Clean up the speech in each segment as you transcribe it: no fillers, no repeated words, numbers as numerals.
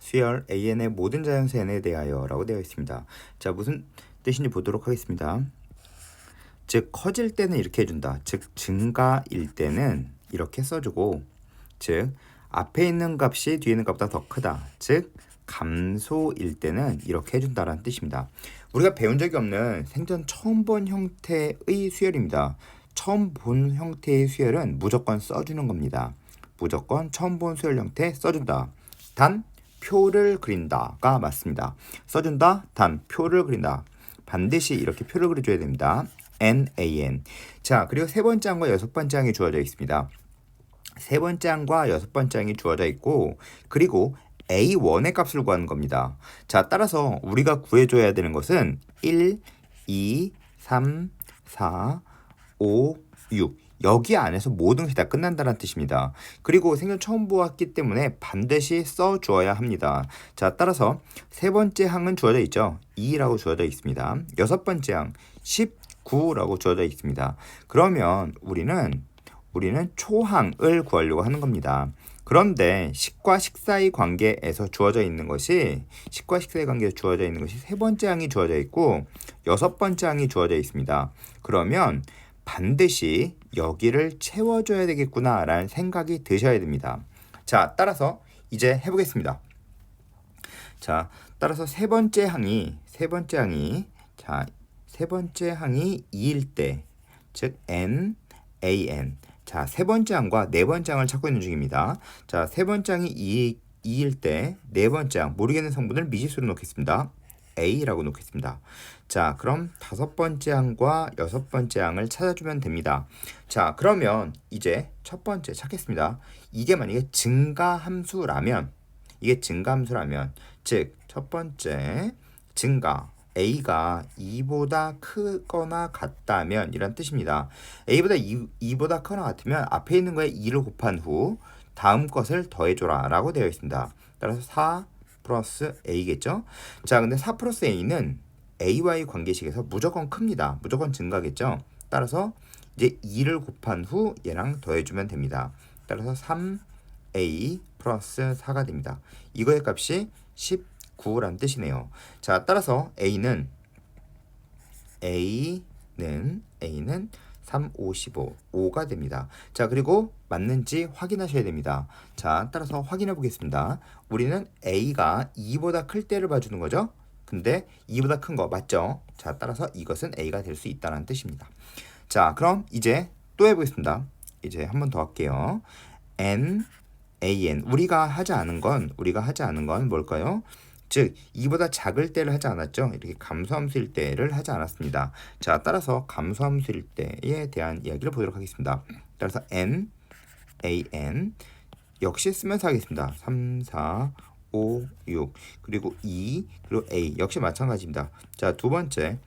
수열 an의 모든 자연수 n에 대하여 라고 되어 있습니다. 자, 무슨 뜻인지 보도록 하겠습니다. 즉 커질 때는 이렇게 해준다. 즉 증가일 때는 이렇게 써주고, 즉 앞에 있는 값이 뒤에 있는 값보다 더 크다. 즉 감소일 때는 이렇게 해준다라는 뜻입니다. 우리가 배운 적이 없는 생전 처음 본 형태의 수열입니다. 처음 본 형태의 수열은 무조건 써주는 겁니다. 무조건 처음 본 수열 형태 써준다. 단 표를 그린다가 맞습니다. 써준다. 단 표를 그린다. 반드시 이렇게 표를 그려줘야 됩니다. NaN. 자, 그리고 세 번째 항과 여섯 번째 항이 주어져 있습니다. 세 번째 항과 여섯 번째 항이 주어져 있고, 그리고 A1의 값을 구하는 겁니다. 자, 따라서 우리가 구해줘야 되는 것은 1, 2, 3, 4, 5, 6. 여기 안에서 모든 것이 다 끝난다는 뜻입니다. 그리고 생전 처음 보았기 때문에 반드시 써주어야 합니다. 자, 따라서 세 번째 항은 주어져 있죠. 2라고 주어져 있습니다. 여섯 번째 항 19라고 주어져 있습니다. 그러면 우리는 초항을 구하려고 하는 겁니다. 그런데 식과 식 사이 관계에서 주어져 있는 것이 세 번째 항이 주어져 있고 여섯 번째 항이 주어져 있습니다. 그러면 반드시 여기를 채워줘야 되겠구나 라는 생각이 드셔야 됩니다. 자, 따라서 이제 해보겠습니다. 자, 따라서 세 번째 항이 2일 때, 즉 n, an. 자, 세 번째 항과 네 번째 항을 찾고 있는 중입니다. 자, 세 번째 항이 2일 때, 네 번째 항 모르겠는 성분을 미지수로 놓겠습니다. A라고 놓겠습니다. 자, 그럼 다섯 번째 항과 여섯 번째 항을 찾아주면 됩니다. 자, 그러면 이제 첫 번째 찾겠습니다. 이게 만약에 증가함수라면, 즉 첫 번째 증가 A가 2보다 크거나 같다면 이란 뜻입니다. A보다 2보다 크거나 같으면 앞에 있는 거에 2를 곱한 후 다음 것을 더해줘라 라고 되어 있습니다. 따라서 4 플러스 A겠죠. 자, 근데 4 플러스 A는 A와의 관계식에서 무조건 큽니다. 무조건 증가겠죠. 따라서 이제 2를 곱한 후 얘랑 더해주면 됩니다. 따라서 3A 플러스 4가 됩니다. 이거의 값이 19라는 뜻이네요. 자, 따라서 A는 3, 5, 15, 5가 됩니다. 자, 그리고 맞는지 확인하셔야 됩니다. 자, 따라서 확인해 보겠습니다. 우리는 A가 2보다 클 때를 봐주는 거죠. 근데 2보다 큰 거 맞죠? 자, 따라서 이것은 A가 될 수 있다는 뜻입니다. 자, 그럼 이제 또 해보겠습니다. 이제 한 번 더 할게요. N, AN. 우리가 하지 않은 건 뭘까요? 즉 2보다 작을 때를 하지 않았죠. 이렇게 감소함수일 때를 하지 않았습니다. 자, 따라서 감소함수일 때에 대한 이야기를 보도록 하겠습니다. 따라서 N, AN 역시 쓰면서 하겠습니다. 3, 4, 5, 6 그리고 2 그리고 A 역시 마찬가지입니다. 자, 두 번째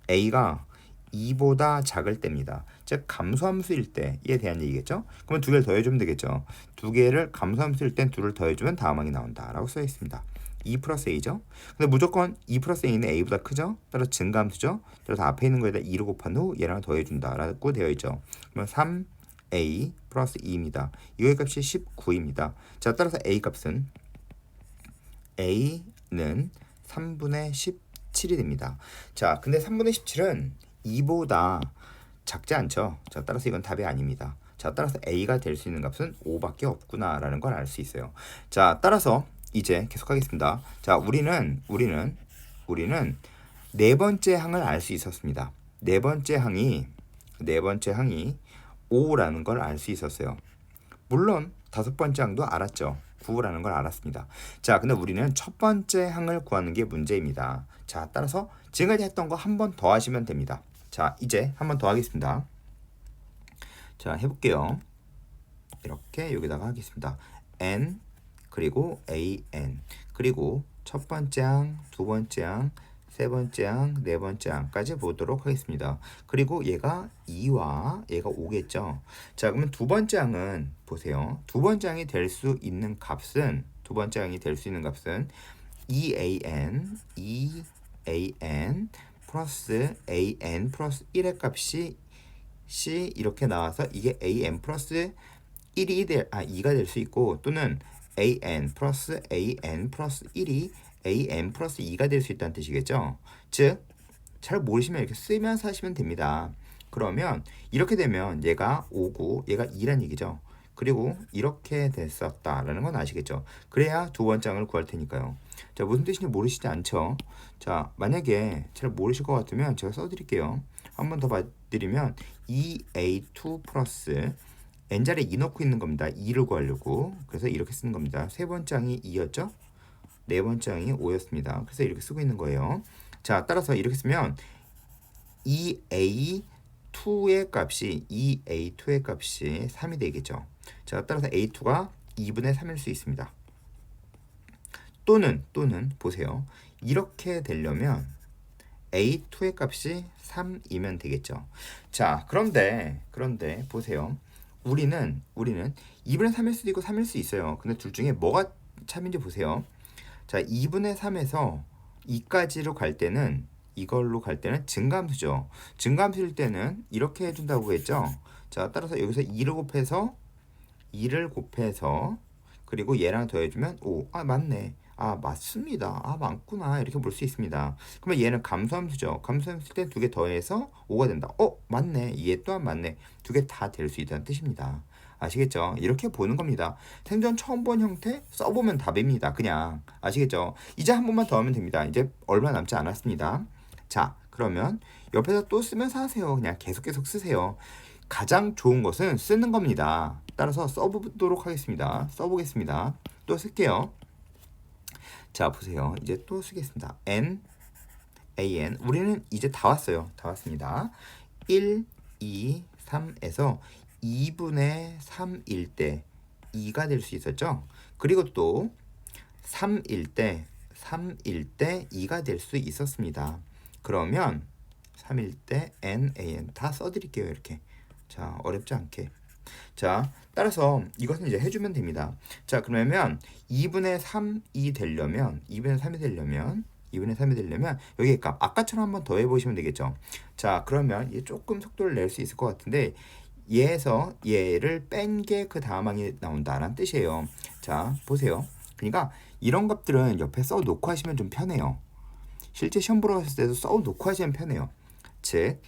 A가 2보다 작을 때입니다. 즉 감소함수일 때에 대한 얘기겠죠. 그러면 두 개를 더해주면 되겠죠. 두 개를 감소함수일 땐 둘을 더해주면 다음 항이 나온다 라고 써 있습니다. 2 플러스 A죠. 근데 무조건 2 플러스 A는 A보다 크죠. 따라서 증가함수죠. 따라서 앞에 있는 거에다 2를 곱한 후 얘랑 더해준다 라고 되어 있죠. 그러면 3A 플러스 2입니다. 이거의 값이 19입니다. 자, 따라서 A 값은 A는 3분의 17이 됩니다. 자, 근데 3분의 17은 2보다 작지 않죠. 자, 따라서 이건 답이 아닙니다. 자, 따라서 A가 될 수 있는 값은 5밖에 없구나라는 걸 알 수 있어요. 자, 따라서 이제 계속하겠습니다. 자, 우리는 네 번째 항을 알 수 있었습니다. 네 번째 항이 5라는 걸 알 수 있었어요. 물론 다섯 번째 항도 알았죠. 9라는 걸 알았습니다. 자, 근데 우리는 첫 번째 항을 구하는 게 문제입니다. 자, 따라서 지금까지 했던 거 한 번 더 하시면 됩니다. 자, 이제 한 번 더 하겠습니다. 자, 해볼게요. 이렇게 여기다가 하겠습니다. N 그리고 AN 그리고 첫 번째 항, 두 번째 항, 세 번째 항, 네 번째 항까지 보도록 하겠습니다. 그리고 얘가 2와 얘가 5겠죠. 자, 그러면 두 번째 항은 보세요. 두 번째 항이 될 수 있는 값은 2an 플러스 an 플러스 1의 값이 이렇게 나와서 이게 an 플러스 2가 될 수 있고 또는 an 플러스 an 플러스 1이 an 플러스 2가 될 수 있다는 뜻이겠죠. 즉, 잘 모르시면 이렇게 쓰면서 하시면 됩니다. 그러면 이렇게 되면 얘가 5고 얘가 2란 얘기죠. 그리고 이렇게 됐었다라는 건 아시겠죠. 그래야 두 번장을 구할 테니까요. 자, 무슨 뜻인지 모르시지 않죠? 자, 만약에 잘 모르실 것 같으면 제가 써드릴게요. 한 번 더 봐드리면 2a2 플러스 n자리에 2 넣고 있는 겁니다. 2를 구하려고. 그래서 이렇게 쓰는 겁니다. 세 번장이 2였죠? 네 번장이 5였습니다. 그래서 이렇게 쓰고 있는 거예요. 자, 따라서 이렇게 쓰면 2a2의 값이 2a2의 값이 3이 되겠죠. 자, 따라서 a2가 2분의 3일 수 있습니다. 또는 보세요. 이렇게 되려면 a2의 값이 3이면 되겠죠. 자, 그런데 보세요. 우리는 2분의 3일 수도 있고 3일 수 있어요. 근데 둘 중에 뭐가 참인지 보세요. 자, 2분의 3에서 2까지로 갈 때는 이걸로 갈 때는 증가함수죠. 증가함수일 때는 이렇게 해준다고 했죠. 자, 따라서 여기서 2를 곱해서 그리고 얘랑 더해주면 5. 아, 맞네. 아, 맞습니다. 아, 맞구나. 이렇게 볼 수 있습니다. 그러면 얘는 감소함수죠. 감소함수일 때 두 개 더해서 5가 된다. 맞네. 얘 또한 맞네. 두 개 다 될 수 있다는 뜻입니다. 아시겠죠? 이렇게 보는 겁니다. 생전 처음 본 형태 써보면 답입니다. 그냥 아시겠죠? 이제 한 번만 더 하면 됩니다. 이제 얼마 남지 않았습니다. 자, 그러면 옆에서 또 쓰면서 하세요. 그냥 계속 쓰세요. 가장 좋은 것은 쓰는 겁니다. 따라서 써보도록 하겠습니다. 써보겠습니다. 또 쓸게요. 자, 보세요. 이제 또 쓰겠습니다. n, an. 우리는 이제 다 왔어요. 다 왔습니다. 1, 2, 3에서 2분의 3일 때 2가 될 수 있었죠. 그리고 또 3일 때 2가 될 수 있었습니다. 그러면 3일 때 n, an 다 써드릴게요. 이렇게. 자, 어렵지 않게. 자, 따라서 이것은 이제 해주면 됩니다. 자, 그러면 2분의 3이 되려면 여기에 값 아까처럼 한번 더 해보시면 되겠죠. 자, 그러면 얘 조금 속도를 낼 수 있을 것 같은데 얘에서 얘를 뺀 게 그 다음 항이 나온다라는 뜻이에요. 자, 보세요. 그러니까 이런 값들은 옆에 써놓고 하시면 좀 편해요. 실제 시험 보러 갔을 때도 써놓고 하시면 편해요. 즉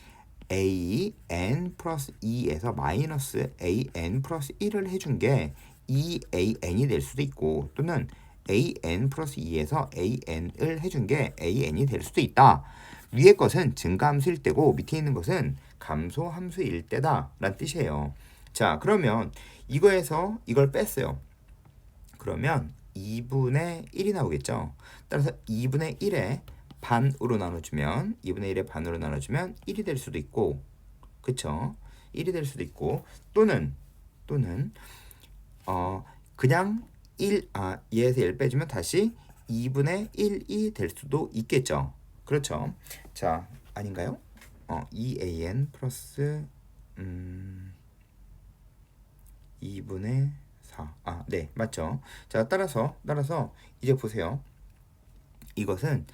an 플러스 2에서 마이너스 an 플러스 1을 해준 게 2an이 될 수도 있고 또는 an 플러스 2에서 an을 해준 게 an이 될 수도 있다. 위의 것은 증가함수일 때고 밑에 있는 것은 감소함수일 때다 라는 뜻이에요. 자, 그러면 이거에서 이걸 뺐어요. 그러면 2분의 1이 나오겠죠. 따라서 2분의 1에 반으로 나눠주면 2분의 1의 반으로 나눠주면 1이 될 수도 있고 그쵸? 1이 될 수도 있고 또는 그냥 얘에서 1 빼주면 다시 2분의 1이 될 수도 있겠죠. 그렇죠? 자, 아닌가요? 2an 플러스 2분의 4. 네, 맞죠? 자, 따라서 이제 보세요. 이것은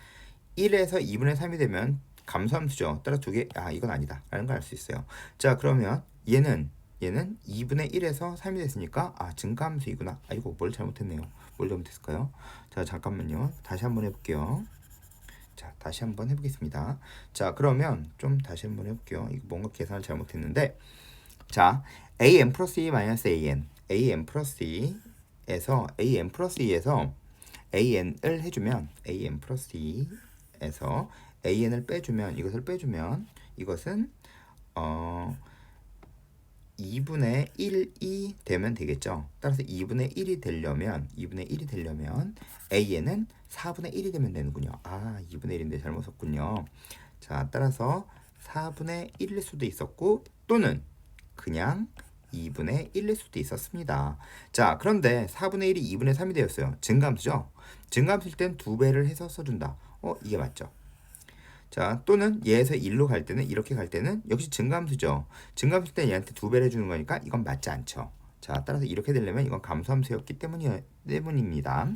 1에서 2분의 3이 되면 감소함수죠. 따라 두 개, 이건 아니다 라는 걸 알 수 있어요. 자, 그러면 얘는 2분의 1에서 3이 됐으니까 증가함수이구나. 아이고, 뭘 잘못했네요. 뭘 잘못했을까요? 자, 잠깐만요. 다시 한번 해볼게요. 자, 다시 한번 해보겠습니다. 자, 그러면 좀 다시 한번 해볼게요. 이거 뭔가 계산을 잘못했는데 자, an 플러스 2 마이너스 an 플러스 2에서 an 플러스 2에서 an을 해주면 an 플러스 2에서 an을 빼주면 이것을 빼주면 이것은 2분의 1이 되면 되겠죠. 따라서 2분의 1이 되려면 an은 4분의 1이 되면 되는군요. 2분의 1인데 잘못 썼군요. 자, 따라서 4분의 1일 수도 있었고 또는 그냥 2분의 1일 수도 있었습니다. 자, 그런데 4분의 1이 2분의 3이 되었어요. 증가함수죠. 증가함수일 땐 2배를 해서 써준다. 이게 맞죠. 자, 또는 얘에서 1로 갈 때는 이렇게 갈 때는 역시 증가함수죠. 증가함수일 때 얘한테 2배를 해주는 거니까 이건 맞지 않죠. 자, 따라서 이렇게 되려면 이건 감소함수였기 때문입니다.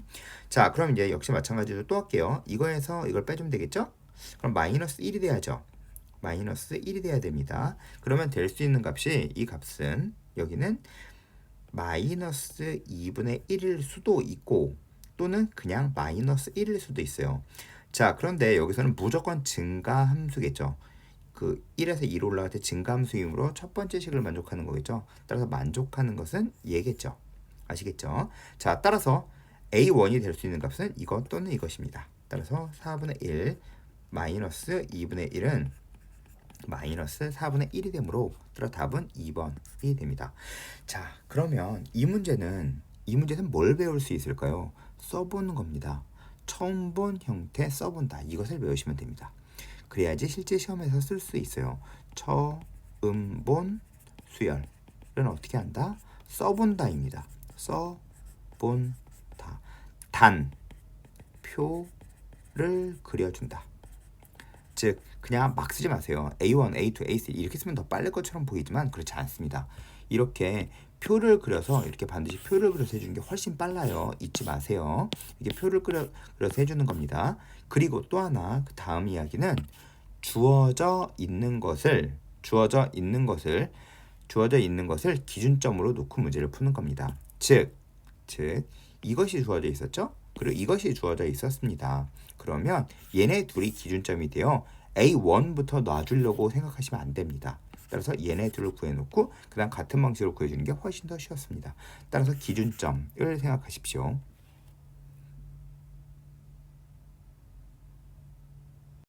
자, 그럼 이제 역시 마찬가지로 또 할게요. 이거에서 이걸 빼주면 되겠죠? 그럼 마이너스 1이 돼야죠. 마이너스 1이 돼야 됩니다. 그러면 될 수 있는 값이 이 값은 여기는 마이너스 2분의 1일 수도 있고 또는 그냥 마이너스 1일 수도 있어요. 자, 그런데 여기서는 무조건 증가함수겠죠. 그 1에서 2로 올라갈 때 증가함수이므로 첫 번째 식을 만족하는 거겠죠. 따라서 만족하는 것은 얘겠죠. 아시겠죠? 자, 따라서 A1이 될 수 있는 값은 이것 또는 이것입니다. 따라서 4분의 1 마이너스 2분의 1은 마이너스 4분의 1이 되므로 따라 답은 2번이 됩니다. 자, 그러면 이 문제는 뭘 배울 수 있을까요? 써보는 겁니다. 처음 본 형태 써본다. 이것을 배우시면 됩니다. 그래야지 실제 시험에서 쓸 수 있어요. 처음 본 수열은 어떻게 한다? 써본다입니다. 써본다. 단, 표를 그려준다. 즉 그냥 막 쓰지 마세요. A1, A2, A3 이렇게 쓰면 더 빠를 것처럼 보이지만 그렇지 않습니다. 이렇게 표를 그려서 이렇게 반드시 표를 그려서 해주는 게 훨씬 빨라요. 잊지 마세요. 이게 표를 그려서 해주는 겁니다. 그리고 또 하나 그 다음 이야기는 주어져 있는 것을 기준점으로 놓고 문제를 푸는 겁니다. 즉 이것이 주어져 있었죠? 그리고 이것이 주어져 있었습니다. 그러면 얘네 둘이 기준점이 되어 A1부터 놔주려고 생각하시면 안 됩니다. 따라서 얘네 둘을 구해놓고 그 다음 같은 방식으로 구해주는 게 훨씬 더 쉬웠습니다. 따라서 기준점을 생각하십시오.